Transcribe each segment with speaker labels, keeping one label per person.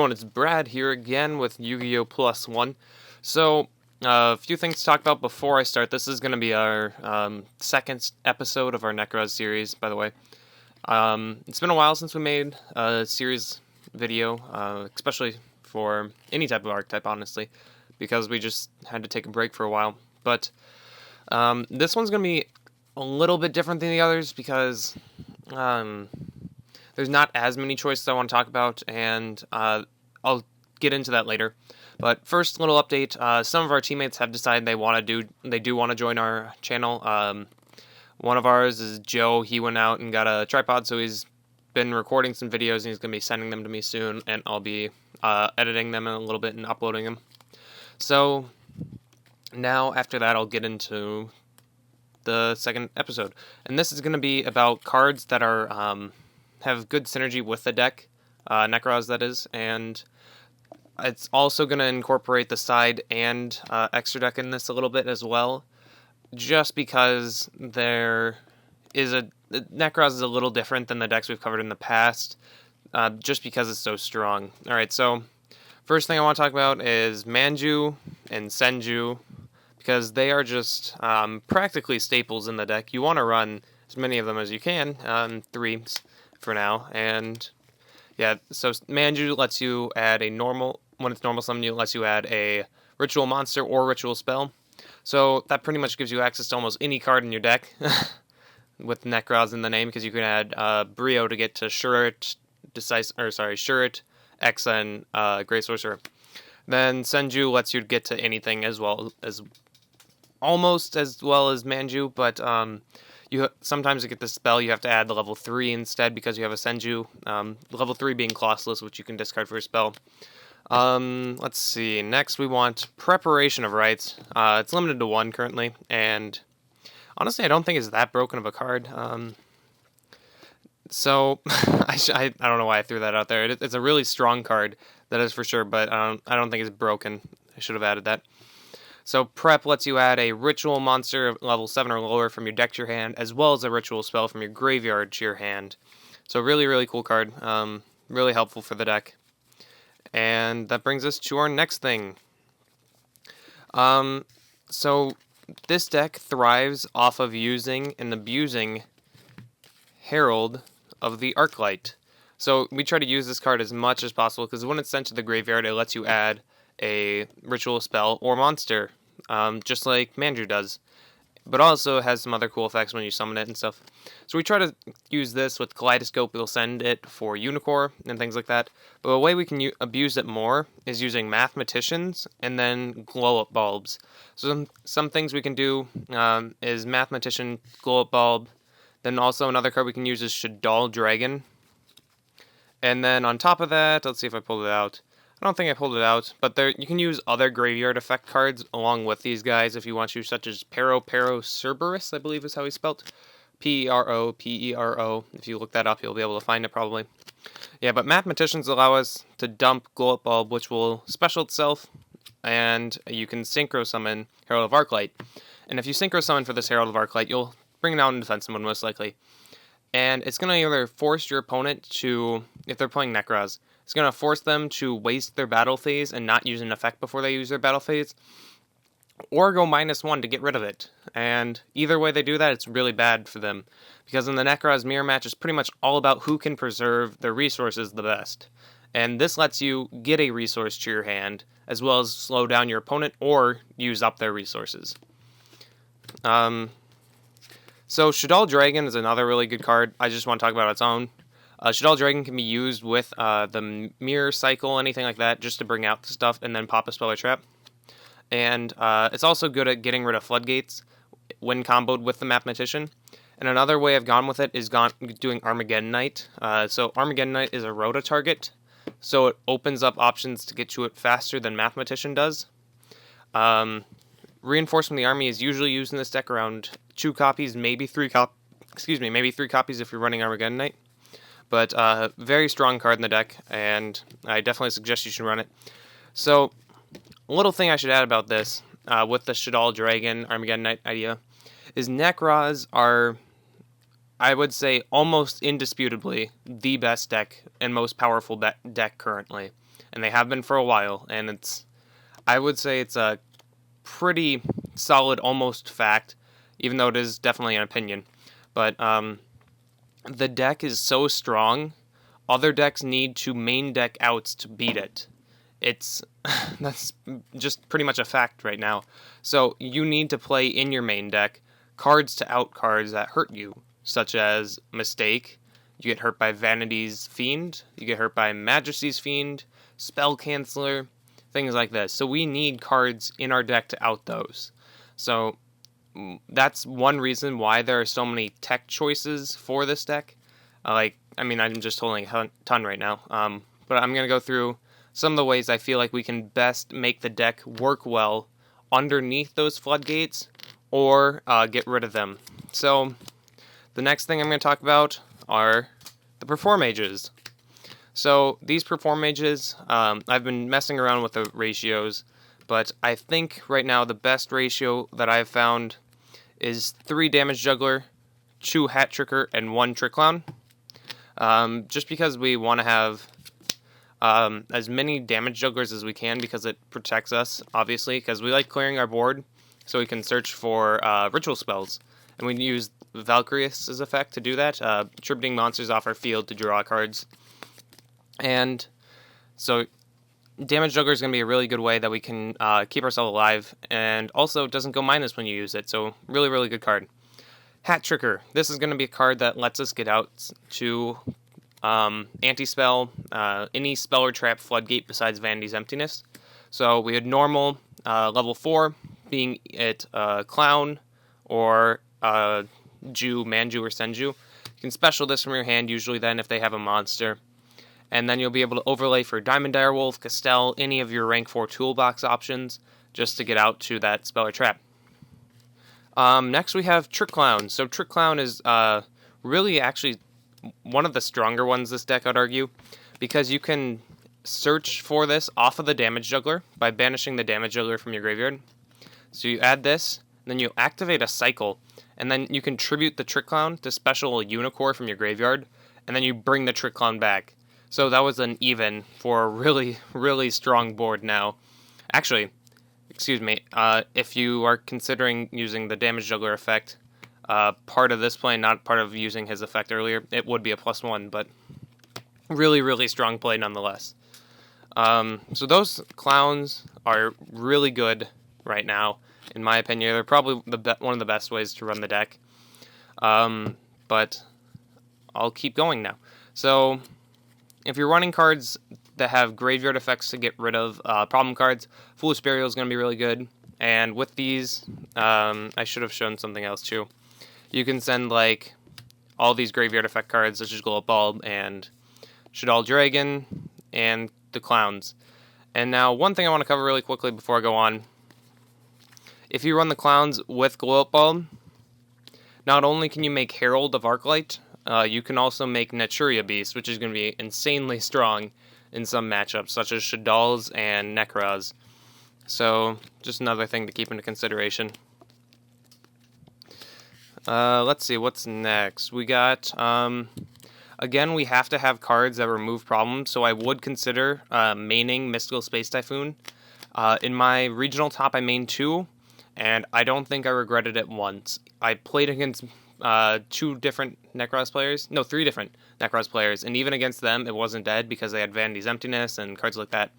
Speaker 1: everyone, it's Brad here again with Yu-Gi-Oh! +1. So, a few things to talk about before I start. This is going to be our second episode of our Nekroz series, by the way. It's been a while since we made a series video, especially for any type of archetype, honestly, because we just had to take a break for a while. But this one's going to be a little bit different than the others because there's not as many choices I want to talk about, and I'll get into that later. But first, little update. Some of our teammates have decided they do want to join our channel. One of ours is Joe. He went out and got a tripod, so he's been recording some videos, and he's going to be sending them to me soon, and I'll be editing them in a little bit and uploading them. So now, after that, I'll get into the second episode. And this is going to be about cards that are have good synergy with the deck, Nekroz that is, and it's also going to incorporate the side and extra deck in this a little bit as well, just because Nekroz is a little different than the decks we've covered in the past, just because it's so strong. Alright, so first thing I want to talk about is Manju and Senju, because they are just practically staples in the deck. You want to run as many of them as you can, 3 for now, and yeah, so Manju lets you add when it's normal summon, it lets you add a ritual monster or ritual spell. So that pretty much gives you access to almost any card in your deck with Nekroz in the name, because you can add Brio to get to Shurit, Shurit, Exa, and Great Sorcerer. Then Senju lets you get to anything almost as well as Manju, but sometimes to get the spell you have to add the level 3 instead because you have a Senju. Level 3 being Costless, which you can discard for a spell. Let's see. Next we want Preparation of Rites. It's limited to 1 currently, and honestly I don't think it's that broken of a card. So I don't know why I threw that out there. It's a really strong card, that is for sure, but I don't think it's broken. I should have added that. So Prep lets you add a ritual monster of level 7 or lower from your deck to your hand, as well as a ritual spell from your graveyard to your hand. So really, really cool card. Really helpful for the deck. And that brings us to our next thing. So this deck thrives off of using and abusing Herald of the Arclight. So we try to use this card as much as possible, because when it's sent to the graveyard, it lets you add a ritual spell or monster, just like Manju does, but also has some other cool effects when you summon it and stuff. So we try to use this with Kaleidoscope. We'll send it for Unicorn and things like that, but a way we can abuse it more is using Mathematicians and then Glow-Up Bulbs. So some things we can do is Mathematician, Glow-Up Bulb, then also another card we can use is Shaddoll Dragon, and then on top of that, let's see if I pulled it out. I don't think I pulled it out, but you can use other graveyard effect cards along with these guys if you want to, such as Pero Cerberus, I believe is how he's spelled. P-E-R-O. If you look that up, you'll be able to find it probably. Yeah, but Mathematicians allow us to dump Glow-Up Bulb, which will special itself, and you can Synchro Summon Herald of Arclight. And if you Synchro Summon for this Herald of Arclight, you'll bring it out in defense mode most likely. And it's going to either force your opponent to, if they're playing Nekroz, it's going to force them to waste their battle phase and not use an effect before they use their battle phase, or go -1 to get rid of it. And either way they do that, it's really bad for them, because in the Nekroz mirror match, it's pretty much all about who can preserve their resources the best. And this lets you get a resource to your hand, as well as slow down your opponent or use up their resources. So Shaddoll Dragon is another really good card. I just want to talk about its own. Shaddoll Dragon can be used with the Mirror Cycle, anything like that, just to bring out the stuff and then pop a spell or trap. And it's also good at getting rid of Floodgates when comboed with the Mathematician. And another way I've gone with it is doing Armageddon Knight. So Armageddon Knight is a Rota target, so it opens up options to get to it faster than Mathematician does. Reinforcement of the Army is usually used in this deck around 2 copies, maybe 3 copies if you're running Armageddon Knight. But very strong card in the deck, and I definitely suggest you should run it. So, a little thing I should add about this, with the Shaddoll Dragon Armageddon Knight idea, is Nekroz are, I would say, almost indisputably the best deck and most powerful deck currently. and they have been for a while, and I would say it's a pretty solid almost fact, even though it is definitely an opinion. But the deck is so strong, other decks need to main deck outs to beat it. It's that's just pretty much a fact right now. So you need to play in your main deck cards to out cards that hurt you, such as Mistake. You get hurt by Vanity's Fiend. You get hurt by Majesty's Fiend, Spell Canceller, things like this. So we need cards in our deck to out those. So that's one reason why there are so many tech choices for this deck. I'm just holding a ton right now. But I'm going to go through some of the ways I feel like we can best make the deck work well underneath those floodgates or get rid of them. So the next thing I'm going to talk about are the Performages. So these Performages, I've been messing around with the ratios, but I think right now the best ratio that I've found is 3 Damage Juggler, 2 Hat Tricker, and 1 Trick Clown. Just because we want to have as many damage jugglers as we can, because it protects us, obviously, because we like clearing our board so we can search for ritual spells. And we use Valkyrius' effect to do that, tributing monsters off our field to draw cards. And so damage juggler is going to be a really good way that we can keep ourselves alive, and also it doesn't go minus when you use it, so really, really good card. Hat Tricker. This is going to be a card that lets us get out to anti-spell, any spell or trap floodgate besides Vanity's Emptiness. So we had normal, level 4, being it Clown or Manju or Senju. You can special this from your hand usually then if they have a monster. And then you'll be able to overlay for Diamond Direwolf, Castell, any of your rank 4 toolbox options just to get out to that spell or trap. Next we have Trick Clown. So Trick Clown is really actually one of the stronger ones this deck, I'd argue, because you can search for this off of the Damage Juggler by banishing the Damage Juggler from your graveyard. So you add this, then you activate a cycle, and then you can tribute the Trick Clown to special Unicorn from your graveyard, and then you bring the Trick Clown back. So that was an even for a really, really strong board now. Actually, excuse me, if you are considering using the Damage Juggler effect, part of this play, not part of using his effect earlier, it would be a +1, but really, really strong play nonetheless. So those clowns are really good right now, in my opinion. They're probably one of the best ways to run the deck. But I'll keep going now. So if you're running cards that have graveyard effects to get rid of problem cards, Foolish Burial is going to be really good. And with these, I should have shown something else too. You can send like all these graveyard effect cards, such as Glow Up Bulb and Shadal Dragon and the Clowns. And now one thing I want to cover really quickly before I go on. If you run the Clowns with Glow Up Bulb, not only can you make Herald of Arclight, you can also make Naturia Beast, which is going to be insanely strong in some matchups, such as Shadal's and Nekroz. So, just another thing to keep into consideration. Let's see, what's next? We got, again, we have to have cards that remove problems, so I would consider maining Mystical Space Typhoon. In my regional top, I mained 2, and I don't think I regretted it once. I played against 3 different Nekroz players, and even against them, it wasn't dead because they had Vanity's Emptiness and cards like that.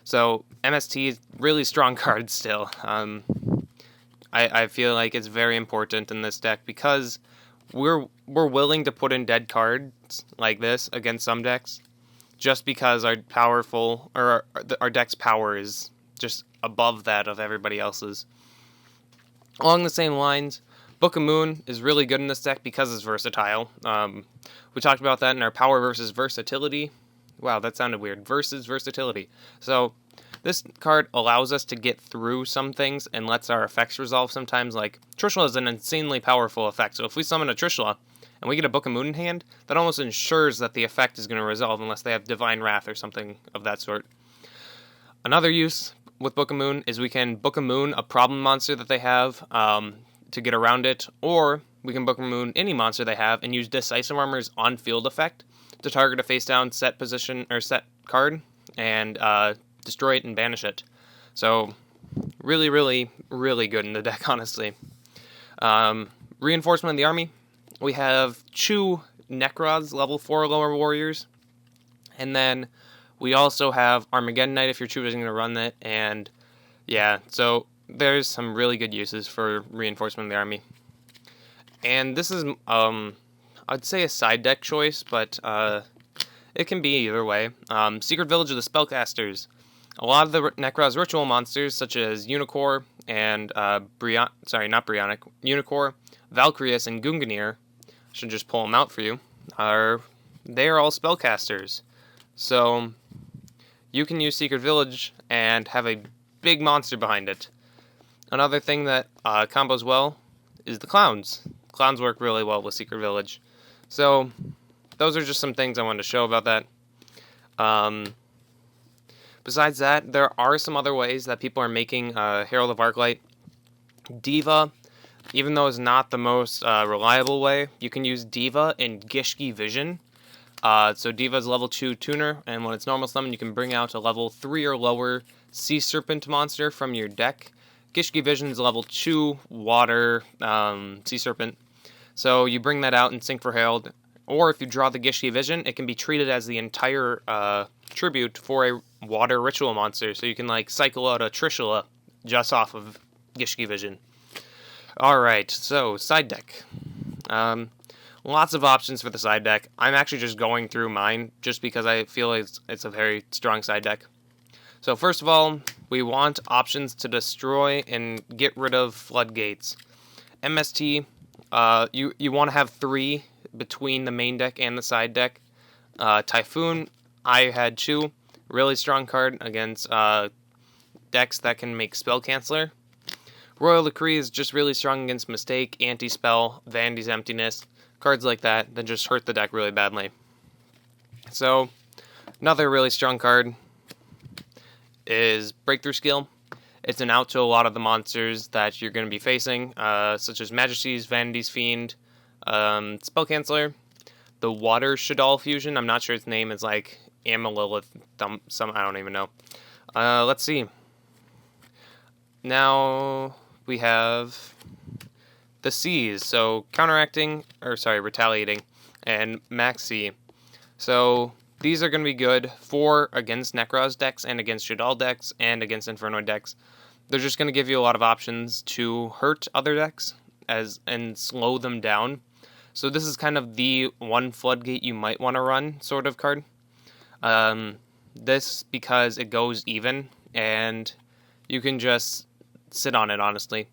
Speaker 1: So MST is really strong cards still. I feel like it's very important in this deck because we're willing to put in dead cards like this against some decks, just because our deck's power is just above that of everybody else's. Along the same lines, Book of Moon is really good in this deck because it's versatile. We talked about that in our power versus versatility. Wow, that sounded weird. Versus versatility. So this card allows us to get through some things and lets our effects resolve sometimes. Like, Trishula is an insanely powerful effect. So if we summon a Trishula and we get a Book of Moon in hand, that almost ensures that the effect is going to resolve unless they have Divine Wrath or something of that sort. Another use with Book of Moon is we can Book of Moon a problem monster that they have to get around it, or we can Book of Moon any monster they have and use Decisive Armor's on-field effect to target a face-down set position or set card and destroy it and banish it. So really, really, really good in the deck, honestly. Reinforcement of the army. We have 2 Nekroz, level 4 lower warriors. And then we also have Armageddon Knight if you're choosing to run it. And yeah, so there's some really good uses for reinforcement of the army. And this is, I'd say a side deck choice, but it can be either way. Secret Village of the Spellcasters. A lot of the Nekroz ritual monsters, such as Unicorn and Unicorn, Valkyrius, and Gungnir, should just pull them out for you. They are all spellcasters, so you can use Secret Village and have a big monster behind it. Another thing that combos well is the clowns. Clowns work really well with Secret Village. So those are just some things I wanted to show about that. Besides that, there are some other ways that people are making Herald of Arclight. Diva, even though it's not the most reliable way, you can use Diva in Gishki Vision. So Diva is level 2 tuner, and when it's normal summon, you can bring out a level 3 or lower Sea Serpent monster from your deck. Gishki Vision is level 2 water Sea Serpent. So you bring that out and sync for Herald. Or if you draw the Gishki Vision, it can be treated as the entire tribute for a water ritual monster. So you can like cycle out a Trishula just off of Gishki Vision. Alright, so side deck. Lots of options for the side deck. I'm actually just going through mine just because I feel it's a very strong side deck. So first of all, we want options to destroy and get rid of floodgates. MST, you want to have 3 between the main deck and the side deck. Typhoon, I had 2. Really strong card against decks that can make Spell Canceller. Royal Decree is just really strong against Mistake, Anti-Spell, Vandy's Emptiness. Cards like that just hurt the deck really badly. So, another really strong card is Breakthrough Skill. It's an out to a lot of the monsters that you're going to be facing, such as Majesty's, Vanity's Fiend, Spell Canceller, the Water Shadal Fusion. I'm not sure its name is like Amalilith, I don't even know. Let's see. Now we have the C's, so retaliating, and Maxi. So these are going to be good for against Nekroz decks and against Shadal decks and against Infernoid decks. They're just going to give you a lot of options to hurt other decks and slow them down. So this is kind of the one floodgate you might want to run sort of card. This because it goes even and you can just sit on it, honestly.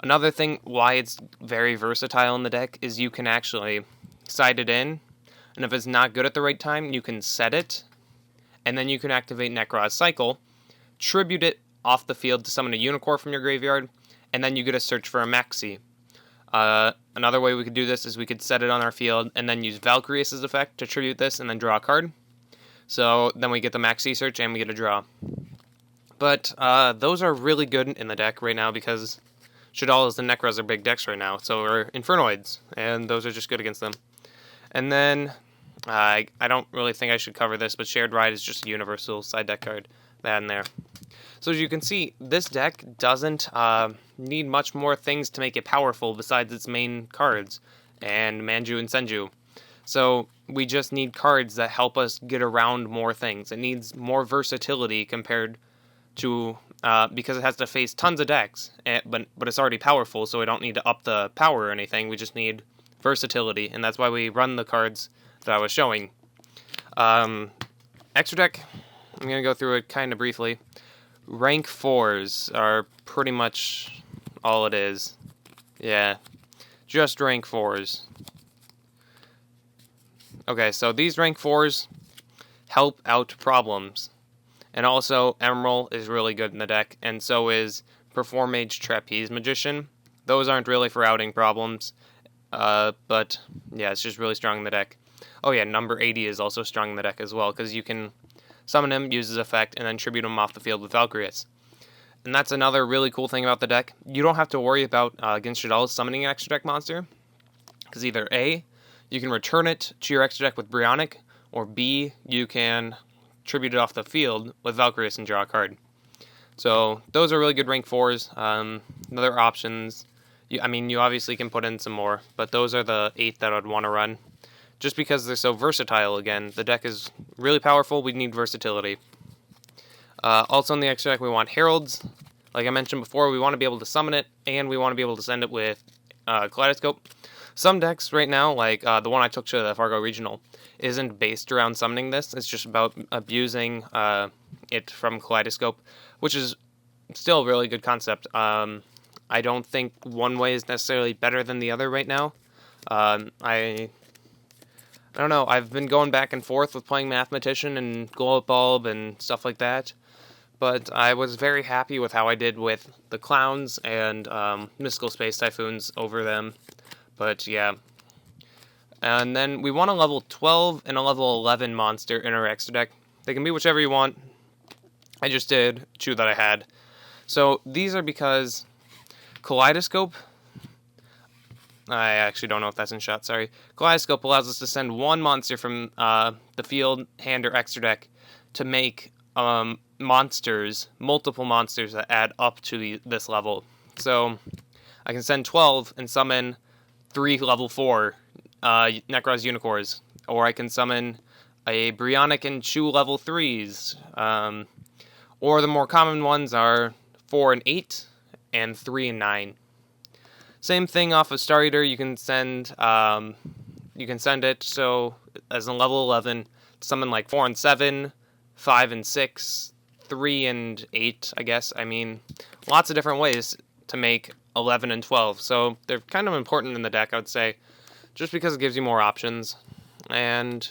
Speaker 1: Another thing why it's very versatile in the deck is you can actually side it in, and if it's not good at the right time, you can set it, and then you can activate Nekroz Cycle, tribute it off the field to summon a Unicorn from your graveyard, and then you get a search for a Maxi. Another way we could do this is we could set it on our field and then use Valkyrius' effect to tribute this and then draw a card. So then we get the Maxi search and we get a draw. But those are really good in the deck right now because Shadal and Nekroz are big decks right now, so are Infernoids, and those are just good against them. And then, I don't really think I should cover this, but Shared Ride is just a universal side deck card. That in there. So as you can see, this deck doesn't need much more things to make it powerful besides its main cards, and Manju and Senju. So we just need cards that help us get around more things. It needs more versatility compared to because it has to face tons of decks, but it's already powerful, so we don't need to up the power or anything. We just need versatility, and that's why we run the cards that I was showing. Extra deck, I'm going to go through it kind of briefly. Rank 4s are pretty much all it is. Yeah, just rank 4s. Okay, so these rank 4s help out problems. And also, Emerald is really good in the deck, and so is Performage Trapeze Magician. Those aren't really for outing problems, but yeah, it's just really strong in the deck. Oh yeah, number 80 is also strong in the deck as well, because you can summon him, use his effect, and then tribute him off the field with Valkyrius. And that's another really cool thing about the deck. You don't have to worry about against Shadal summoning an extra deck monster, because either A, you can return it to your extra deck with Brionic, or B, you can tributed off the field with Valkyries and draw a card. So those are really good rank 4s. Other options, you obviously can put in some more, but those are the 8 that I'd want to run. Just because they're so versatile again. The deck is really powerful, we need versatility. Also in the extra deck we want Heralds. Like I mentioned before, we want to be able to summon it, and we want to be able to send it with Kaleidoscope. Some decks right now, like the one I took to the Fargo Regional, isn't based around summoning this. It's just about abusing it from Kaleidoscope, which is still a really good concept. I don't think one way is necessarily better than the other right now. I don't know. I've been going back and forth with playing Mathematician and Glow Up Bulb and stuff like that. But I was very happy with how I did with the Clowns and Mystical Space Typhoons over them. But yeah. And then we want a level 12 and a level 11 monster in our extra deck. They can be whichever you want. I just did 2 that I had. So these are because Kaleidoscope... I actually don't know if that's in shot, sorry. Kaleidoscope allows us to send 1 monster from the field, hand, or extra deck to make multiple monsters that add up to this level. So I can send 12 and summon 3 level 4 Nekroz Unicorns, or I can summon a Brionic and Chew level 3s, or the more common ones are 4 and 8, and 3 and 9. Same thing off of Star Eater, you can send it so as a level 11, summon like 4 and 7, 5 and 6, 3 and 8, I guess. Lots of different ways to make 11 and 12, so they're kind of important in the deck, I would say, just because it gives you more options. And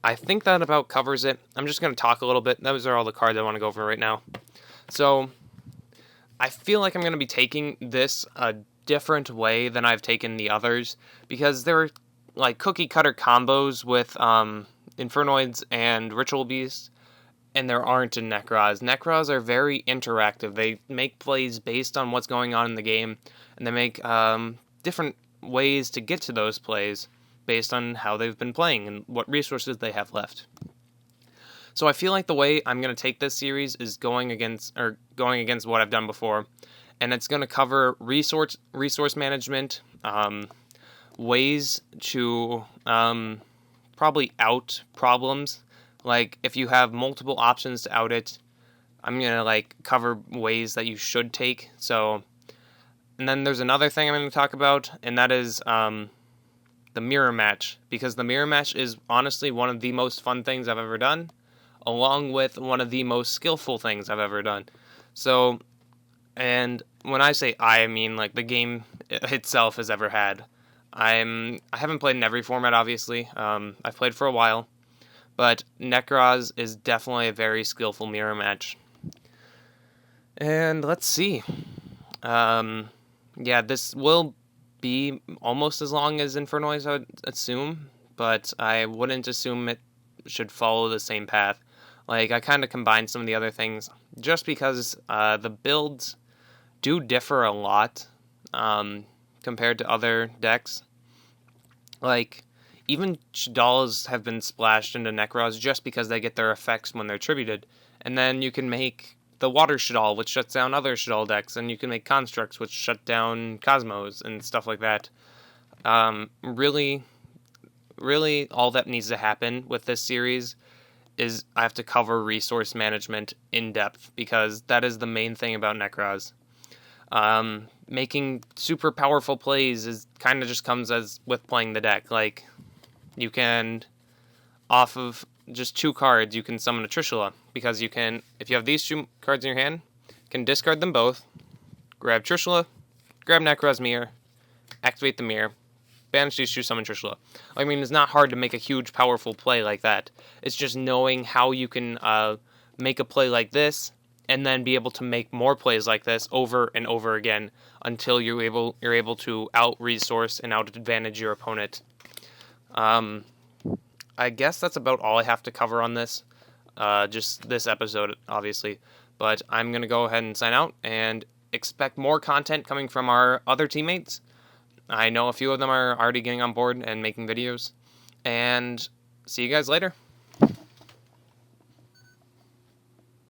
Speaker 1: I think that about covers it. I'm just going to talk a little bit. Those are all the cards I want to go over right now. So I feel like I'm going to be taking this a different way than I've taken the others, because they're like cookie cutter combos with Infernoids and Ritual Beasts, and there aren't in Nekroz. Nekroz are very interactive. They make plays based on what's going on in the game, and they make different ways to get to those plays based on how they've been playing and what resources they have left. So I feel like the way I'm going to take this series is going against what I've done before, and it's going to cover resource management, ways to probably out problems. Like if you have multiple options to out it, I'm going to cover ways that you should take. So, and then there's another thing I'm going to talk about, and that is the mirror match, because the mirror match is honestly one of the most fun things I've ever done, along with one of the most skillful things I've ever done. So, and when I say I mean the game itself has ever had. I haven't played in every format, obviously. I've played for a while, but Nekroz is definitely a very skillful mirror match. And let's see. Yeah, this will be almost as long as Infernoids, I would assume, but I wouldn't assume it should follow the same path. I kind of combined some of the other things just because the builds do differ a lot compared to other decks. Even Shaddollahs have been splashed into Nekroz just because they get their effects when they're tributed. And then you can make the Water Shaddall, which shuts down other Shaddall decks, and you can make Constructs, which shut down Cosmos and stuff like that. Really, all that needs to happen with this series is I have to cover resource management in depth, because that is the main thing about Nekroz. Making super powerful plays is kind of just comes as with playing the deck. You can, off of just 2 cards, you can summon a Trishula, because you can, if you have these 2 cards in your hand, you can discard them both, grab Trishula, grab Nekroz Mirror, activate the mirror, banish these 2, summon Trishula. It's not hard to make a huge, powerful play like that. It's just knowing how you can make a play like this, and then be able to make more plays like this over and over again until you're able to out-resource and out-advantage your opponent. I guess that's about all I have to cover on this. Just this episode, obviously. But I'm going to go ahead and sign out and expect more content coming from our other teammates. I know a few of them are already getting on board and making videos. And see you guys later.